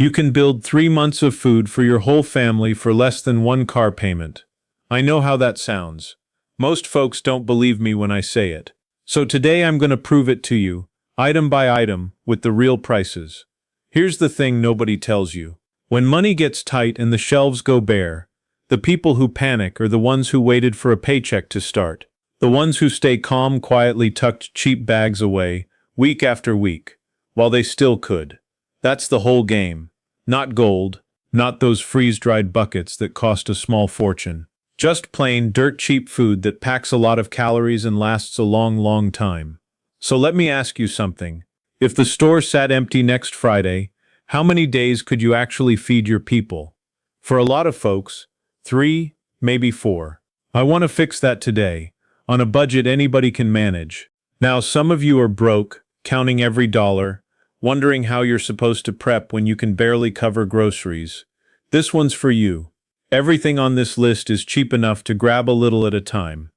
You can build 3 months of food for your whole family for less than one car payment. I know how that sounds. Most folks don't believe me when I say it. So today I'm going to prove it to you, item by item, with the real prices. Here's the thing nobody tells you. When money gets tight and the shelves go bare, the people who panic are the ones who waited for a paycheck to start. The ones who stay calm, quietly tucked cheap bags away, week after week, while they still could. That's the whole game. Not gold, not those freeze-dried buckets that cost a small fortune. Just plain, dirt-cheap food that packs a lot of calories and lasts a long, long time. So let me ask you something. If the store sat empty next Friday, how many days could you actually feed your people? For a lot of folks, 3, maybe 4. I want to fix that today, on a budget anybody can manage. Now, some of you are broke, counting every dollar, wondering how you're supposed to prep when you can barely cover groceries. This one's for you. Everything on this list is cheap enough to grab a little at a time.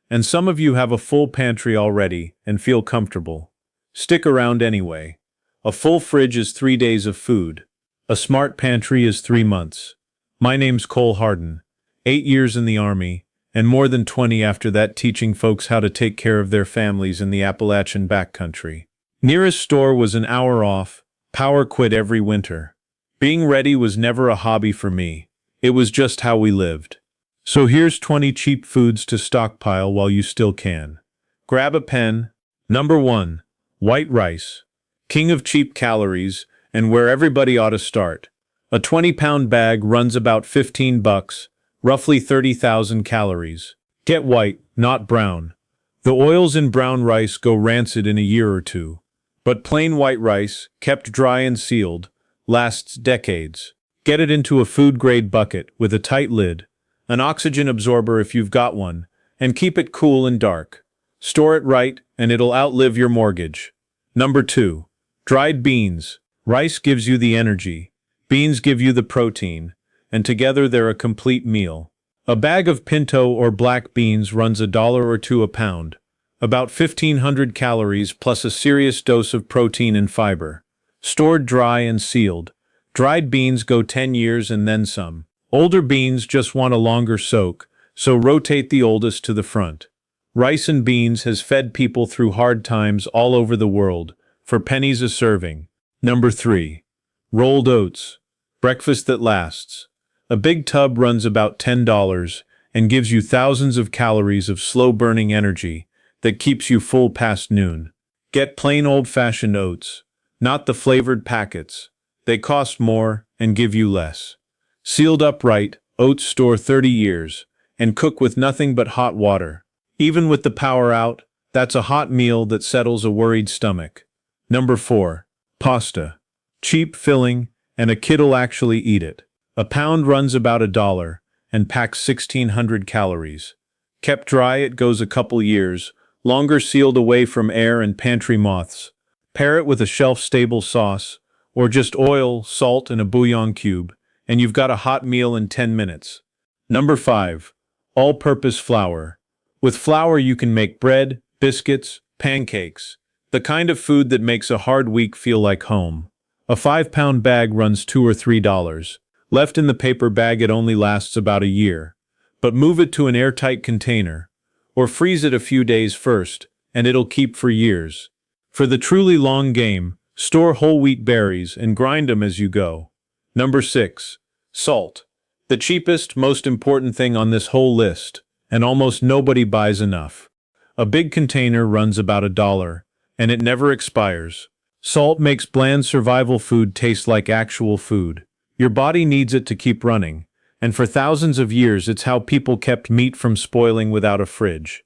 And some of you have a full pantry already and feel comfortable. Stick around anyway. A full fridge is 3 days of food. A smart pantry is 3 months. My name's Cole Harden, 8 years in the Army, and more than 20 after that teaching folks how to take care of their families in the Appalachian backcountry. Nearest store was an hour off, power quit every winter. Being ready was never a hobby for me. It was just how we lived. So here's 20 cheap foods to stockpile while you still can. Grab a pen. Number 1. White rice. King of cheap calories, and where everybody ought to start. A 20-pound bag runs about $15, roughly 30,000 calories. Get white, not brown. The oils in brown rice go rancid in a year or two. But plain white rice, kept dry and sealed, lasts decades. Get it into a food-grade bucket with a tight lid, an oxygen absorber if you've got one, and keep it cool and dark. Store it right, and it'll outlive your mortgage. Number 2. Dried beans. Rice gives you the energy. Beans give you the protein, and together they're a complete meal. A bag of pinto or black beans runs $1 or $2 a pound. About 1,500 calories plus a serious dose of protein and fiber. Stored dry and sealed. Dried beans go 10 years and then some. Older beans just want a longer soak, so rotate the oldest to the front. Rice and beans has fed people through hard times all over the world, for pennies a serving. Number 3. Rolled oats. Breakfast that lasts. A big tub runs about $10 and gives you thousands of calories of slow-burning energy that keeps you full past noon. Get plain old-fashioned oats, not the flavored packets. They cost more and give you less. Sealed up right, oats store 30 years and cook with nothing but hot water. Even with the power out, that's a hot meal that settles a worried stomach. Number 4. Pasta. Cheap, filling, and a kid'll actually eat it. A pound runs about $1 and packs 1,600 calories. Kept dry, it goes a couple years, longer sealed away from air and pantry moths. Pair it with a shelf-stable sauce, or just oil, salt, and a bouillon cube, and you've got a hot meal in 10 minutes. Number 5. All-purpose flour. With flour you can make bread, biscuits, pancakes, the kind of food that makes a hard week feel like home. A 5-pound bag runs $2 or $3. Left in the paper bag it only lasts about a year. But move it to an airtight container, or freeze it a few days first, and it'll keep for years. For the truly long game, store whole wheat berries and grind them as you go. Number 6. Salt. The cheapest, most important thing on this whole list, and almost nobody buys enough. A big container runs about $1, and it never expires. Salt makes bland survival food taste like actual food. Your body needs it to keep running, and for thousands of years it's how people kept meat from spoiling without a fridge.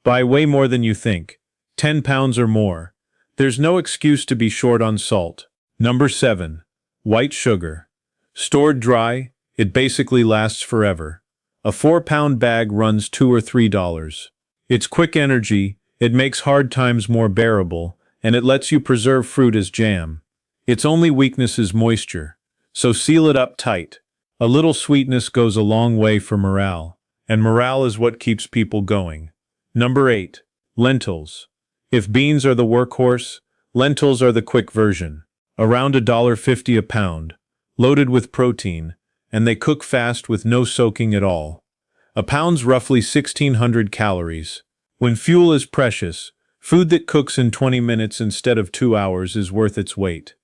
Buy way more than you think. 10 pounds or more. There's no excuse to be short on salt. Number 7. White sugar. Stored dry, it basically lasts forever. A 4-pound bag runs $2 or $3. It's quick energy, it makes hard times more bearable, and it lets you preserve fruit as jam. Its only weakness is moisture, so seal it up tight. A little sweetness goes a long way for morale, and morale is what keeps people going. Number 8. Lentils. If beans are the workhorse, lentils are the quick version. Around $1.50 a pound. loaded with protein, and they cook fast with no soaking at all. A pound's roughly 1,600 calories. When fuel is precious, food that cooks in 20 minutes instead of 2 hours is worth its weight.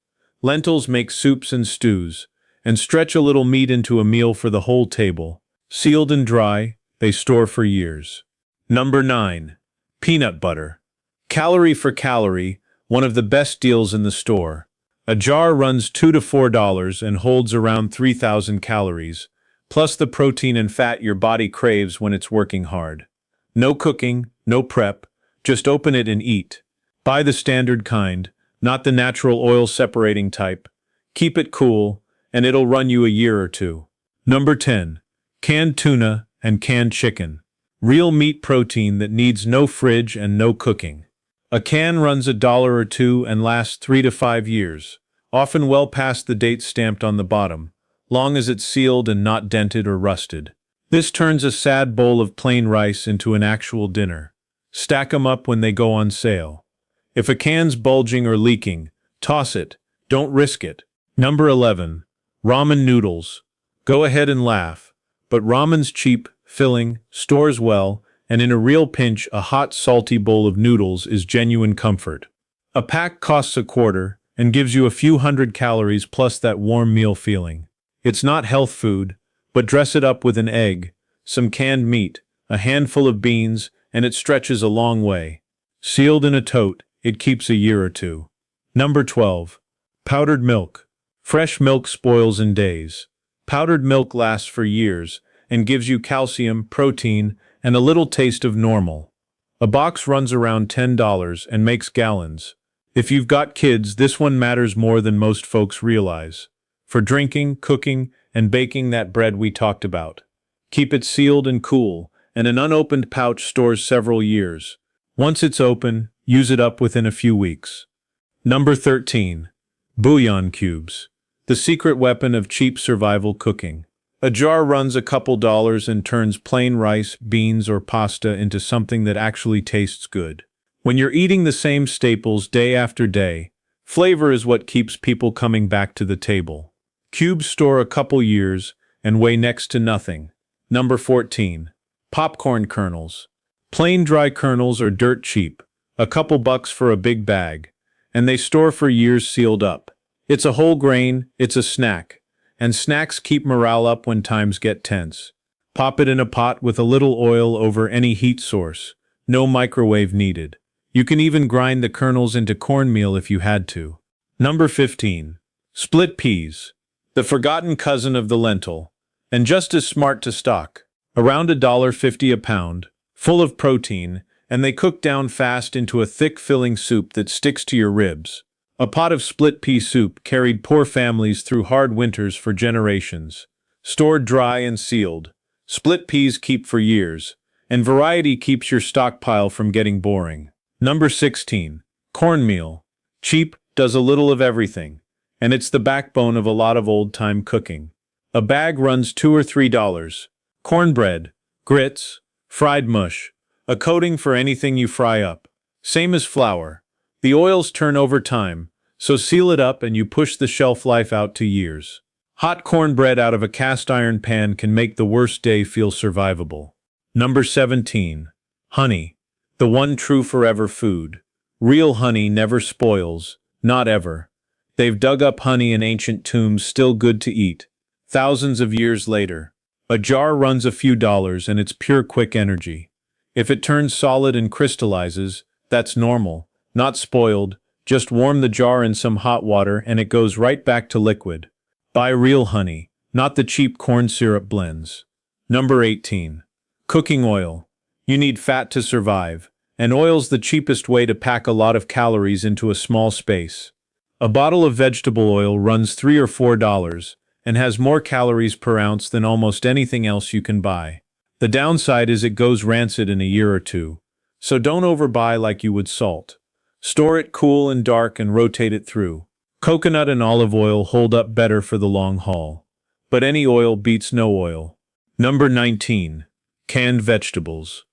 Lentils make soups and stews, and stretch a little meat into a meal for the whole table. Sealed and dry, they store for years. Number 9. Peanut butter. Calorie for calorie, one of the best deals in the store. A jar runs $2 to $4 and holds around 3,000 calories, plus the protein and fat your body craves when it's working hard. No cooking, no prep, just open it and eat. Buy the standard kind, not the natural oil separating type. Keep it cool, and it'll run you a year or two. Number 10. Canned tuna and canned chicken. Real meat protein that needs no fridge and no cooking. A can runs $1 or $2 and lasts 3 to 5 years, often well past the date stamped on the bottom, long as it's sealed and not dented or rusted. This turns a sad bowl of plain rice into an actual dinner. Stack 'em up when they go on sale. If a can's bulging or leaking, toss it. Don't risk it. Number 11. Ramen noodles. Go ahead and laugh, but ramen's cheap, filling, stores well, and in a real pinch, a hot, salty bowl of noodles is genuine comfort. A pack costs $0.25 and gives you a few hundred calories plus that warm meal feeling. It's not health food, but dress it up with an egg, some canned meat, a handful of beans, and it stretches a long way. Sealed in a tote, it keeps a year or two. Number 12. Powdered milk. Fresh milk spoils in days. Powdered milk lasts for years and gives you calcium, protein, and a little taste of normal. A box runs around $10 and makes gallons. If you've got kids, this one matters more than most folks realize. For drinking, cooking, and baking that bread we talked about. Keep it sealed and cool, and an unopened pouch stores several years. Once it's open, use it up within a few weeks. Number 13. Bouillon cubes. The secret weapon of cheap survival cooking. A jar runs a couple dollars and turns plain rice, beans, or pasta into something that actually tastes good. When you're eating the same staples day after day, flavor is what keeps people coming back to the table. Cubes store a couple years and weigh next to nothing. Number 14. Popcorn kernels. Plain dry kernels are dirt cheap, a couple bucks for a big bag, and they store for years sealed up. It's a whole grain, it's a snack, and snacks keep morale up when times get tense. Pop it in a pot with a little oil over any heat source. No microwave needed. You can even grind the kernels into cornmeal if you had to. Number 15. Split peas. The forgotten cousin of the lentil, and just as smart to stock. Around $1.50 a pound, full of protein, and they cook down fast into a thick filling soup that sticks to your ribs. A pot of split pea soup carried poor families through hard winters for generations. Stored dry and sealed, split peas keep for years, and variety keeps your stockpile from getting boring. Number 16. Cornmeal. Cheap, does a little of everything, and it's the backbone of a lot of old-time cooking. A bag runs $2 or $3. Cornbread, grits, fried mush, a coating for anything you fry up. Same as flour. The oils turn over time, so seal it up and you push the shelf life out to years. Hot cornbread out of a cast iron pan can make the worst day feel survivable. Number 17. Honey. The one true forever food. Real honey never spoils, not ever. They've dug up honey in ancient tombs still good to eat. Thousands of years later. A jar runs a few dollars and it's pure quick energy. If it turns solid and crystallizes, that's normal, not spoiled. Just warm the jar in some hot water and it goes right back to liquid. Buy real honey, not the cheap corn syrup blends. Number 18. Cooking oil. You need fat to survive, and oil's the cheapest way to pack a lot of calories into a small space. A bottle of vegetable oil runs $3 or $4 and has more calories per ounce than almost anything else you can buy. The downside is it goes rancid in a year or two, so don't overbuy like you would salt. Store it cool and dark and rotate it through. Coconut and olive oil hold up better for the long haul, but any oil beats no oil. Number 19. Canned vegetables.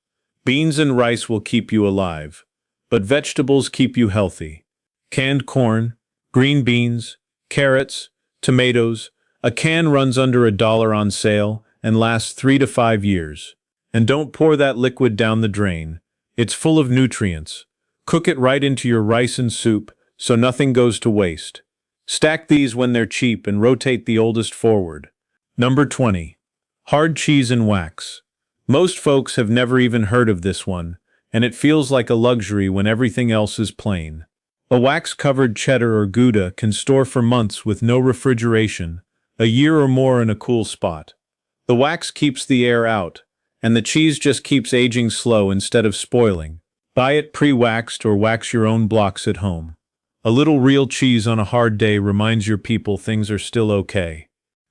Beans and rice will keep you alive, but vegetables keep you healthy. Canned corn, green beans, carrots, tomatoes, A can runs under $1 on sale and lasts 3 to 5 years. And don't pour that liquid down the drain. It's full of nutrients. Cook it right into your rice and soup so nothing goes to waste. Stack these when they're cheap and rotate the oldest forward. Number 20. Hard cheese and wax. Most folks have never even heard of this one, and it feels like a luxury when everything else is plain. A wax-covered cheddar or Gouda can store for months with no refrigeration, a year or more in a cool spot. The wax keeps the air out, and the cheese just keeps aging slow instead of spoiling. Buy it pre-waxed or wax your own blocks at home. A little real cheese on a hard day reminds your people things are still okay.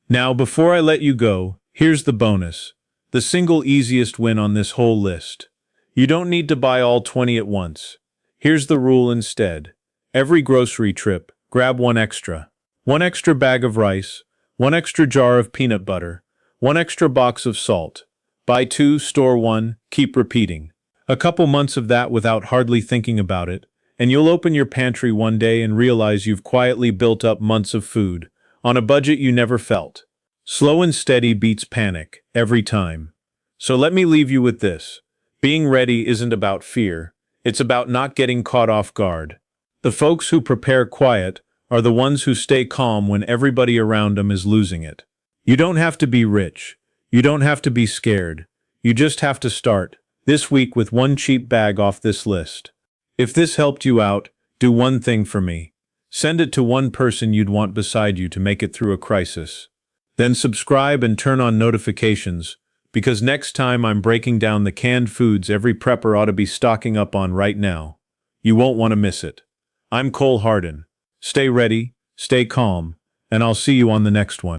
Now, before I let you go, here's the bonus. The single easiest win on this whole list. You don't need to buy all 20 at once. Here's the rule instead. Every grocery trip, grab one extra. One extra bag of rice, one extra jar of peanut butter, one extra box of salt. Buy 2, store 1, keep repeating. A couple months of that without hardly thinking about it, and you'll open your pantry one day and realize you've quietly built up months of food, on a budget you never felt. Slow and steady beats panic, every time. So let me leave you with this. Being ready isn't about fear, it's about not getting caught off guard. The folks who prepare quiet are the ones who stay calm when everybody around them is losing it. You don't have to be rich. You don't have to be scared. You just have to start, this week, with one cheap bag off this list. If this helped you out, do one thing for me. Send it to one person you'd want beside you to make it through a crisis. Then subscribe and turn on notifications, because next time I'm breaking down the canned foods every prepper ought to be stocking up on right now. You won't want to miss it. I'm Cole Hardin. Stay ready, stay calm, and I'll see you on the next one.